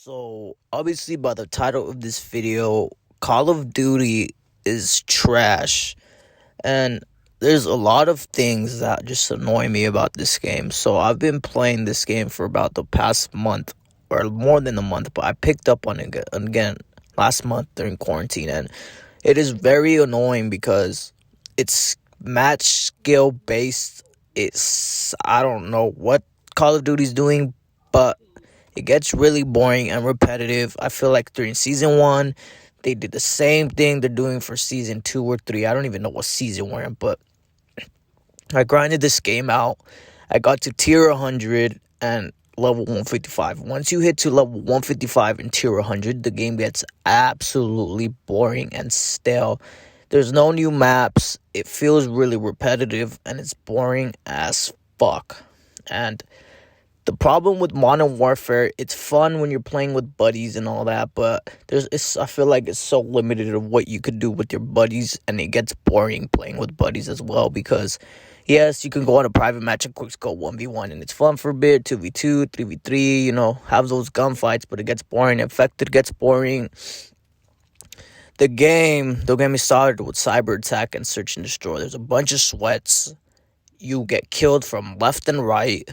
So, obviously, by the title of this video, Call of Duty is trash. And there's a lot of things that just annoy me about this game. So, I've been playing this game for about the past month, or more than a month, but I picked up on it again last month during quarantine. And it is very annoying because it's match skill based. I don't know what Call of Duty's doing, but it gets really boring and repetitive. I feel like during season 1, they did the same thing they're doing for season 2 or 3. I don't even know what season we're in, but I grinded this game out. I got to tier 100 and level 155. Once you hit to level 155 and tier 100, the game gets absolutely boring and stale. There's no new maps. It feels really repetitive and it's boring as fuck. And the problem with Modern Warfare, it's fun when you're playing with buddies and all that, but I feel like it's so limited of what you could do with your buddies, and it gets boring playing with buddies as well, because yes, you can go on a private match and quick scope 1v1, and it's fun for a bit, 2v2, 3v3, have those gunfights, but it gets boring. Infected gets boring. Don't get me started with cyber attack and search and destroy. There's a bunch of sweats. You get killed from left and right.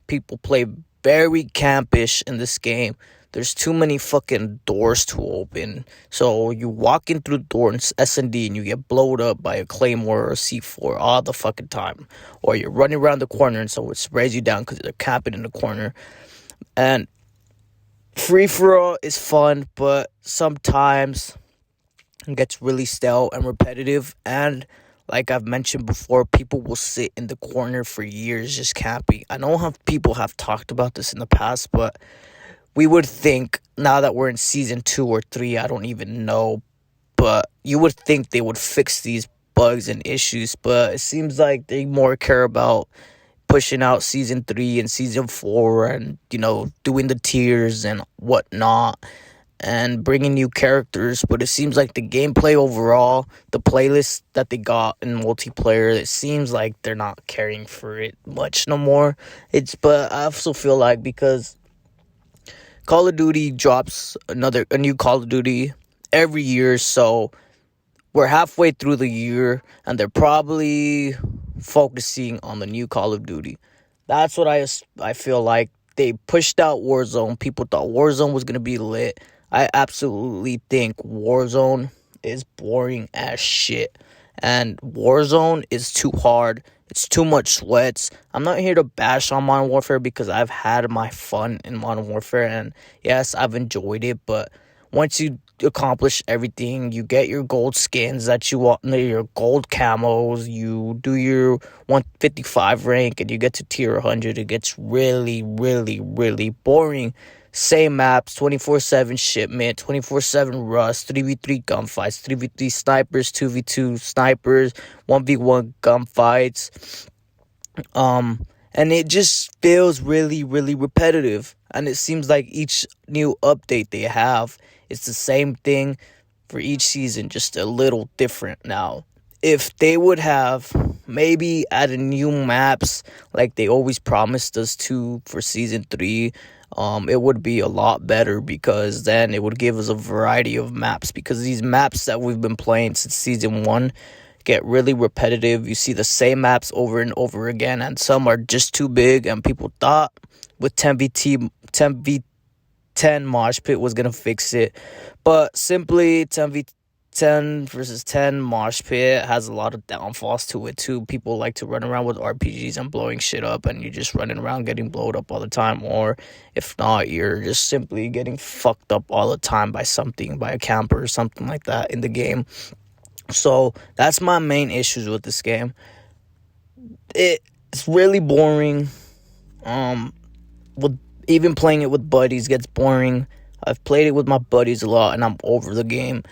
People play very campish in this game. There's too many fucking doors to open. So you walk in through the door in S&D and you get blowed up by a Claymore or a C4 all the fucking time. Or you're running around the corner and so it sprays you down because they're camping in the corner. And free-for-all is fun, but sometimes it gets really stale and repetitive. And like I've mentioned before, people will sit in the corner for years just camping. I know how people have talked about this in the past, but we would think, now that we're in season 2 or 3, I don't even know, but you would think they would fix these bugs and issues, but it seems like they more care about pushing out season 3 and season 4 and, doing the tiers and whatnot, and bringing new characters. But it seems like the gameplay overall, the playlist that they got in multiplayer, it seems like they're not caring for it much no more. But I also feel like, because Call of Duty drops a new Call of Duty every year, so we're halfway through the year and they're probably focusing on the new Call of Duty. That's what I feel like. They pushed out Warzone. People thought Warzone was going to be lit. I absolutely think Warzone is boring as shit. And Warzone is too hard. It's too much sweats. I'm not here to bash on Modern Warfare because I've had my fun in Modern Warfare. And yes, I've enjoyed it. But once you accomplish everything, you get your gold skins that you want, your gold camos, you do your 155 rank, and you get to tier 100. It gets really, really, really boring. Same maps, 24/7 shipment, 24/7 rust, 3v3 gunfights, 3v3 snipers, 2v2 snipers, 1v1 gunfights. And it just feels really, really repetitive. And it seems like each new update they have, it's the same thing for each season, just a little different now. If they would have maybe added new maps like they always promised us to for season 3, it would be a lot better, because then it would give us a variety of maps, because these maps that we've been playing since season 1 get really repetitive. You see the same maps over and over again, and some are just too big, and people thought with 10v10 Mosh Pit was going to fix it, but simply 10 versus 10 Mosh Pit has a lot of downfalls to it too. People like to run around with RPGs and blowing shit up, and you're just running around getting blowed up all the time, or if not, you're just simply getting fucked up all the time by a camper or something like that in the game. So that's my main issues with this game. It's really boring. With even playing it with buddies gets boring. I've played it with my buddies a lot and I'm over the game.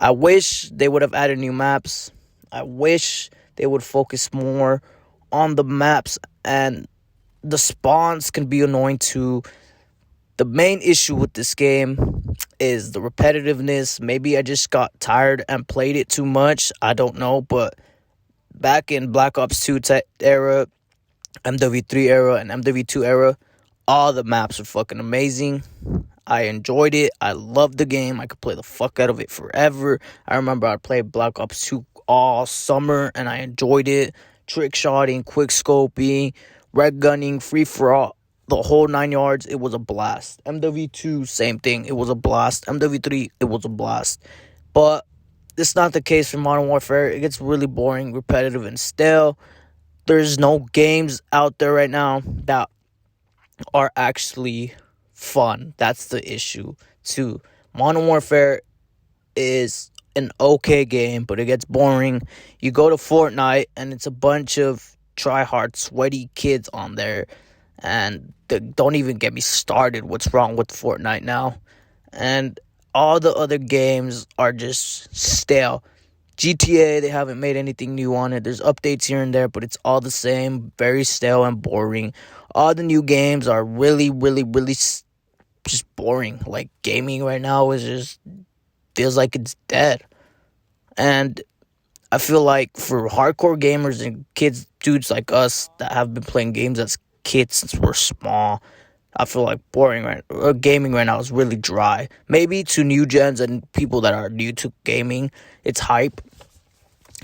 I wish they would have added new maps. I wish they would focus more on the maps, and the spawns can be annoying too. The main issue with this game is the repetitiveness. Maybe I just got tired and played it too much. I don't know, but back in Black Ops 2 era, MW3 era, and MW2 era, all the maps are fucking amazing. I enjoyed it. I loved the game. I could play the fuck out of it forever. I remember I played Black Ops 2 all summer and I enjoyed it. Trick shotting, quick scoping, red gunning, free for all, the whole 9 yards. It was a blast. MW2, same thing. It was a blast. MW3, it was a blast. But it's not the case for Modern Warfare. It gets really boring, repetitive, and stale. There's no games out there right now that are actually fun. That's the issue, too. Modern Warfare is an okay game, but it gets boring. You go to Fortnite, and it's a bunch of try-hard, sweaty kids on there. And don't even get me started what's wrong with Fortnite now. And all the other games are just stale. GTA, they haven't made anything new on it. There's updates here and there, but it's all the same. Very stale and boring. All the new games are really, really, really just boring. Like, gaming right now is just feels like it's dead. And I feel like for hardcore gamers and dudes like us that have been playing games as kids since we're small, I feel like gaming right now is really dry. Maybe to new gens and people that are new to gaming, it's hype.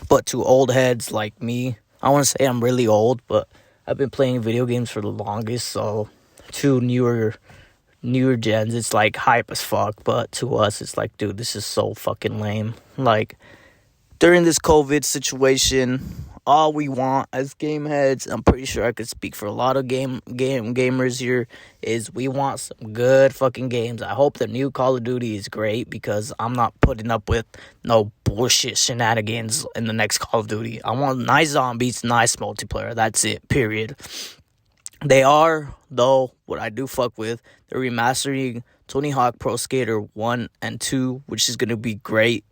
But to old heads like me, I want to say I'm really old, but I've been playing video games for the longest. So to newer gens, it's like hype as fuck. But to us, it's like, dude, this is so fucking lame. Like, during this COVID situation, all we want as game heads, I'm pretty sure I could speak for a lot of gamers here, is we want some good fucking games. I hope the new Call of Duty is great, because I'm not putting up with no bullshit shenanigans in the next Call of Duty. I want nice zombies, nice multiplayer. That's it, period. They are, though, what I do fuck with, they're remastering Tony Hawk Pro Skater 1 and 2, which is going to be great.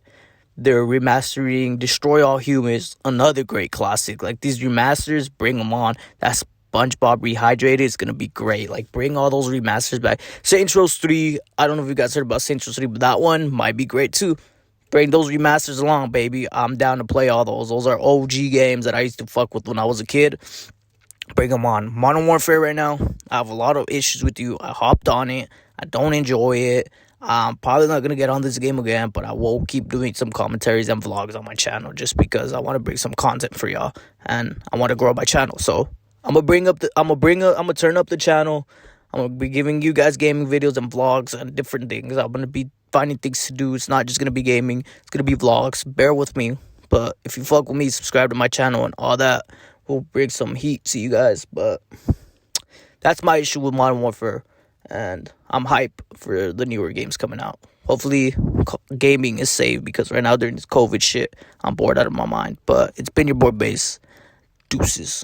They're remastering Destroy All Humans, another great classic. Like, these remasters, bring them on. That's SpongeBob Rehydrated. It's going to be great. Like, bring all those remasters back. Saints Row 3, I don't know if you guys heard about Saints Row 3, but that one might be great too. Bring those remasters along, baby. I'm down to play all those. Those are OG games that I used to fuck with when I was a kid. Bring them on. Modern Warfare right now, I have a lot of issues with you. I hopped on it. I don't enjoy it. I'm probably not going to get on this game again, but I will keep doing some commentaries and vlogs on my channel just because I want to bring some content for y'all and I want to grow my channel. So I'm going to turn up the channel. I'm going to be giving you guys gaming videos and vlogs and different things. I'm going to be finding things to do. It's not just going to be gaming. It's going to be vlogs. Bear with me. But if you fuck with me, subscribe to my channel and all that. We'll bring some heat to you guys. But that's my issue with Modern Warfare. And I'm hype for the newer games coming out. Hopefully, gaming is saved, because right now during this COVID shit, I'm bored out of my mind. But it's been your boy Bass. Deuces.